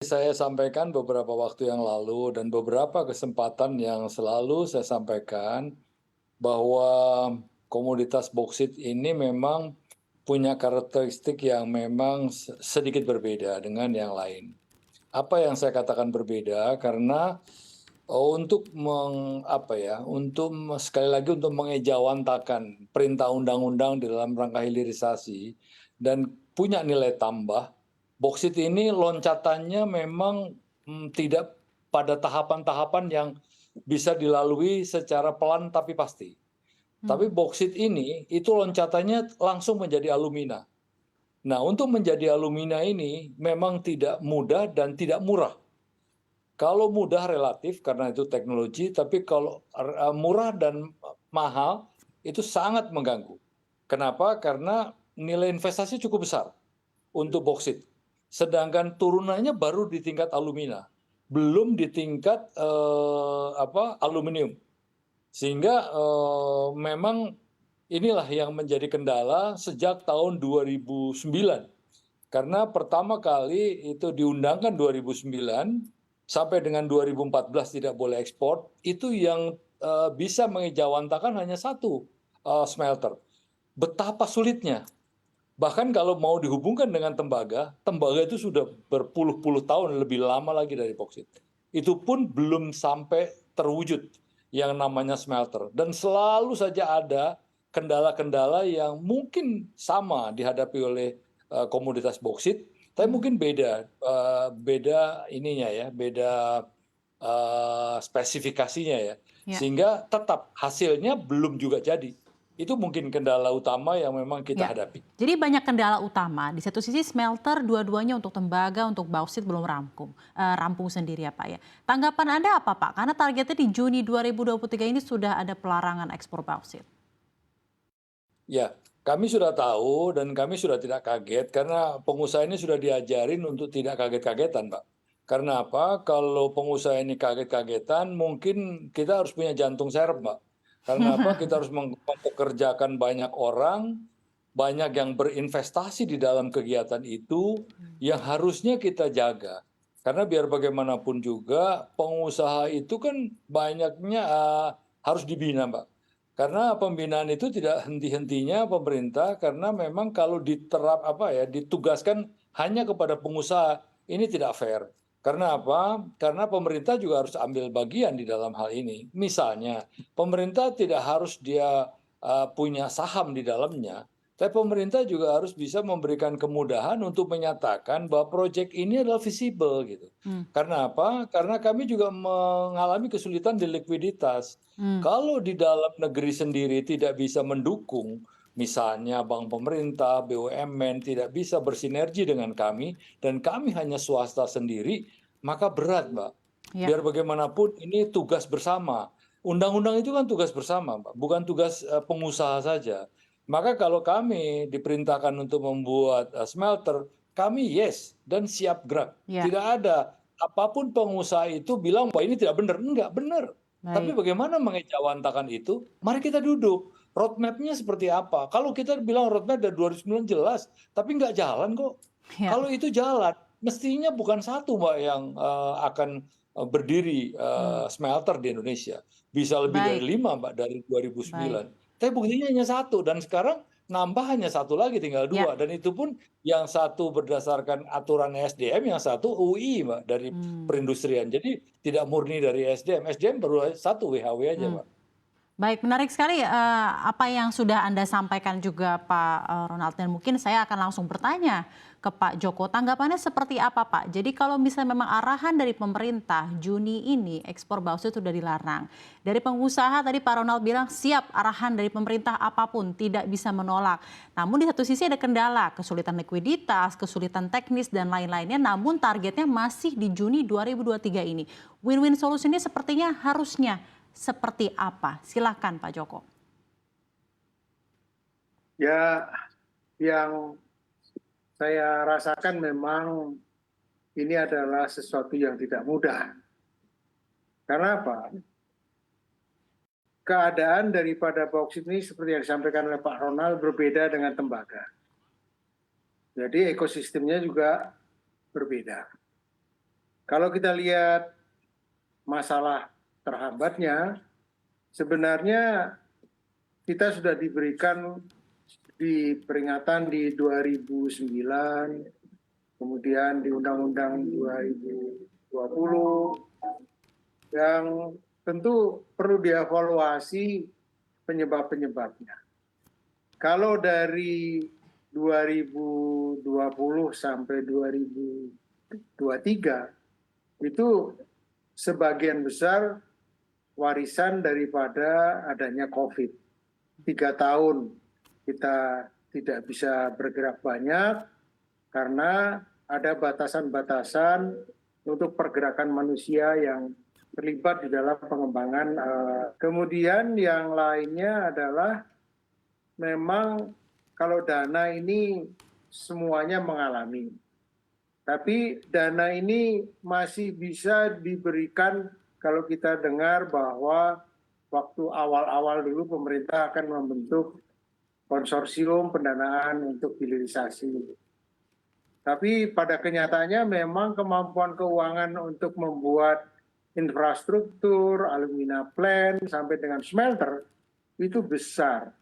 Saya sampaikan beberapa waktu yang lalu dan beberapa kesempatan yang selalu saya sampaikan bahwa komoditas boksit ini memang punya karakteristik yang memang sedikit berbeda dengan yang lain. Apa yang saya katakan berbeda karena untuk sekali lagi untuk mengejawantakan perintah undang-undang di dalam rangka hilirisasi dan punya nilai tambah, boksit ini loncatannya memang tidak pada tahapan-tahapan yang bisa dilalui secara pelan tapi pasti. Tapi Hmm. boksit ini itu loncatannya langsung menjadi alumina. Nah, untuk menjadi alumina ini memang tidak mudah dan tidak murah. Kalau mudah relatif karena itu teknologi, tapi kalau murah dan mahal itu sangat mengganggu. Kenapa? Karena nilai investasi cukup besar untuk boksit. Sedangkan turunannya baru di tingkat alumina, belum di tingkat aluminium. Sehingga memang inilah yang menjadi kendala sejak tahun 2009. Karena pertama kali itu diundangkan 2009 sampai dengan 2014 tidak boleh ekspor, itu yang bisa mengejawantakan hanya satu smelter. Betapa sulitnya. Bahkan kalau mau dihubungkan dengan tembaga, tembaga itu sudah berpuluh-puluh tahun lebih lama lagi dari boksit. Itu pun belum sampai terwujud yang namanya smelter. Dan selalu saja ada kendala-kendala yang mungkin sama dihadapi oleh komoditas boksit, tapi Hmm. mungkin beda ininya ya, beda spesifikasinya ya, Ya, sehingga tetap hasilnya belum juga jadi. Itu mungkin kendala utama yang memang kita ya. hadapi. Jadi banyak kendala utama. Di satu sisi smelter, dua-duanya untuk tembaga, untuk bauksit belum rampung sendiri ya Pak ya. Tanggapan Anda apa Pak? Karena targetnya di Juni 2023 ini sudah ada pelarangan ekspor bauksit. Ya, kami sudah tahu dan kami sudah tidak kaget karena pengusaha ini sudah diajarin untuk tidak kaget-kagetan, Pak. Karena apa? Kalau pengusaha ini kaget-kagetan, mungkin kita harus punya jantung serep, Pak. Karena apa? Kita harus mempekerjakan banyak orang, banyak yang berinvestasi di dalam kegiatan itu, yang harusnya kita jaga. Karena biar bagaimanapun juga, pengusaha itu kan banyaknya harus dibina, Pak. Karena pembinaan itu tidak henti-hentinya pemerintah karena memang kalau ditugaskan hanya kepada pengusaha, ini tidak fair. Karena apa? Karena pemerintah juga harus ambil bagian di dalam hal ini. Misalnya, pemerintah tidak harus dia punya saham di dalamnya, tapi pemerintah juga harus bisa memberikan kemudahan untuk menyatakan bahwa proyek ini adalah visible gitu. Hmm. Karena apa? Karena kami juga mengalami kesulitan di likuiditas. Hmm. Kalau di dalam negeri sendiri tidak bisa mendukung, misalnya bank pemerintah, BUMN tidak bisa bersinergi dengan kami, dan kami hanya swasta sendiri, maka berat, Mbak. Ya. Biar bagaimanapun ini tugas bersama. Undang-undang itu kan tugas bersama, Mbak, bukan tugas pengusaha saja. Maka kalau kami diperintahkan untuk membuat smelter, kami yes dan siap gerak. Ya. Tidak ada apapun pengusaha itu bilang bahwa ini tidak benar, enggak benar. Tapi Baik. bagaimana mengejawantakan itu? Mari kita duduk. Roadmap-nya seperti apa? Kalau kita bilang roadmap dari 2009 jelas, tapi nggak jalan kok. Ya. Kalau itu jalan, mestinya bukan satu Mbak yang akan berdiri Hmm. smelter di Indonesia. Bisa lebih dari Baik. 5 Mbak dari Baik. 2009. Tapi buktinya hanya satu dan sekarang nambah hanya satu lagi tinggal Ya. dua dan itu pun yang satu berdasarkan aturan SDM, yang satu UI Mbak dari Hmm. perindustrian. Jadi tidak murni dari SDM. SDM baru satu WHW aja Hmm. Mbak. Baik, menarik sekali apa yang sudah Anda sampaikan juga Pak Ronald, dan mungkin saya akan langsung bertanya ke Pak Joko, tanggapannya seperti apa Pak? Jadi kalau misalnya memang arahan dari pemerintah Juni ini ekspor bauksit sudah dilarang. Dari pengusaha tadi Pak Ronald bilang siap arahan dari pemerintah apapun, tidak bisa menolak. Namun di satu sisi ada kendala, kesulitan likuiditas, kesulitan teknis dan lain-lainnya, namun targetnya masih di Juni 2023 ini. Win-win solusinya sepertinya harusnya seperti apa? Silakan Pak Joko. Ya, yang saya rasakan memang ini adalah sesuatu yang tidak mudah. Karena apa? Keadaan daripada bauksit ini seperti yang disampaikan oleh Pak Ronald berbeda dengan tembaga. Jadi ekosistemnya juga berbeda. Kalau kita lihat masalah terhambatnya, sebenarnya kita sudah diberikan di peringatan di 2009, kemudian di Undang-Undang 2020, yang tentu perlu dievaluasi penyebab-penyebabnya. Kalau dari 2020 sampai 2023, itu sebagian besar warisan daripada adanya COVID. 3 tahun kita tidak bisa bergerak banyak karena ada batasan-batasan untuk pergerakan manusia yang terlibat di dalam pengembangan. Kemudian yang lainnya adalah memang kalau dana ini semuanya mengalami. Tapi dana ini masih bisa diberikan kalau kita dengar bahwa waktu awal-awal dulu pemerintah akan membentuk konsorsium pendanaan untuk hilirisasi. Tapi pada kenyataannya memang kemampuan keuangan untuk membuat infrastruktur, alumina plant, sampai dengan smelter itu besar.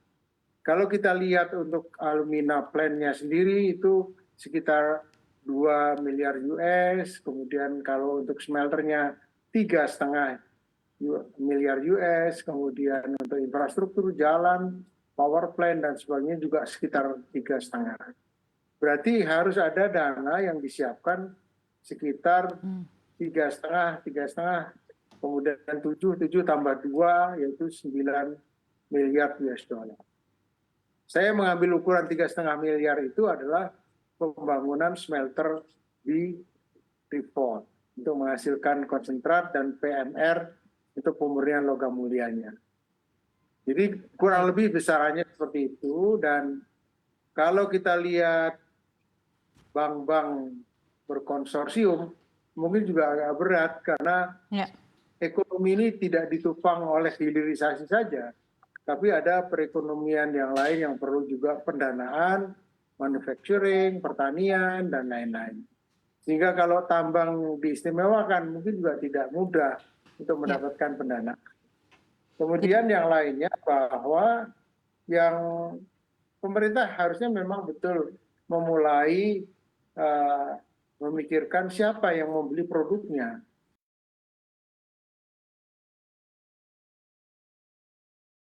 Kalau kita lihat untuk alumina plant-nya sendiri itu sekitar 2 miliar US, kemudian kalau untuk smelternya 3,5 miliar US, kemudian untuk infrastruktur jalan, power plant dan sebagainya juga sekitar 3,5. Berarti harus ada dana yang disiapkan sekitar 3,5, kemudian 7 tambah 2 yaitu 9 miliar US dollar. Saya mengambil ukuran 3,5 miliar itu adalah pembangunan smelter di Freeport untuk menghasilkan konsentrat dan PMR untuk pemurnian logam mulianya. Jadi kurang lebih besarannya seperti itu, dan kalau kita lihat bank-bank berkonsorsium mungkin juga agak berat karena ekonomi ini tidak ditopang oleh hilirisasi saja, tapi ada perekonomian yang lain yang perlu juga pendanaan, manufacturing, pertanian, dan lain-lain. Sehingga kalau tambang diistimewakan mungkin juga tidak mudah untuk mendapatkan pendanaan. Kemudian yang lainnya bahwa yang pemerintah harusnya memang betul memulai memikirkan siapa yang membeli produknya.